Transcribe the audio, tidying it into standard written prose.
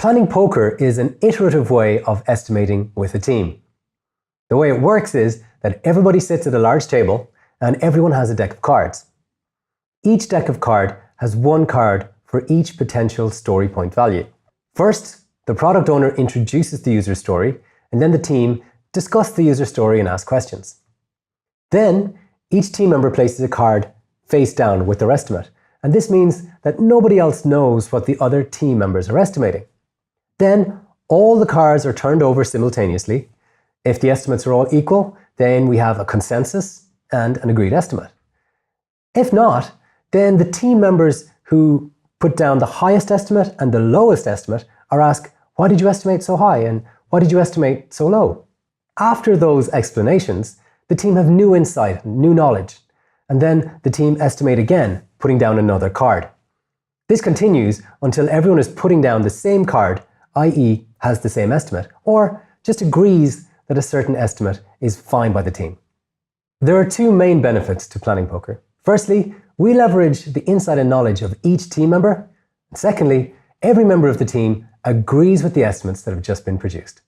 Planning poker is an iterative way of estimating with a team. The way it works is that everybody sits at a large table and everyone has a deck of cards. Each deck of cards has one card for each potential story point value. First, the product owner introduces the user story, and then the team discuss the user story and ask questions. Then, each team member places a card face down with their estimate, and this means that nobody else knows what the other team members are estimating. Then, all the cards are turned over simultaneously. If the estimates are all equal, then we have a consensus and an agreed estimate. If not, then the team members who put down the highest estimate and the lowest estimate are asked, why did you estimate so high and why did you estimate so low? After those explanations, the team have new insight, new knowledge, and then the team estimate again, putting down another card. This continues until everyone is putting down the same card, i.e. has the same estimate, or just agrees that a certain estimate is fine by the team. There are two main benefits to planning poker. Firstly, we leverage the insight and knowledge of each team member. And secondly, every member of the team agrees with the estimates that have just been produced.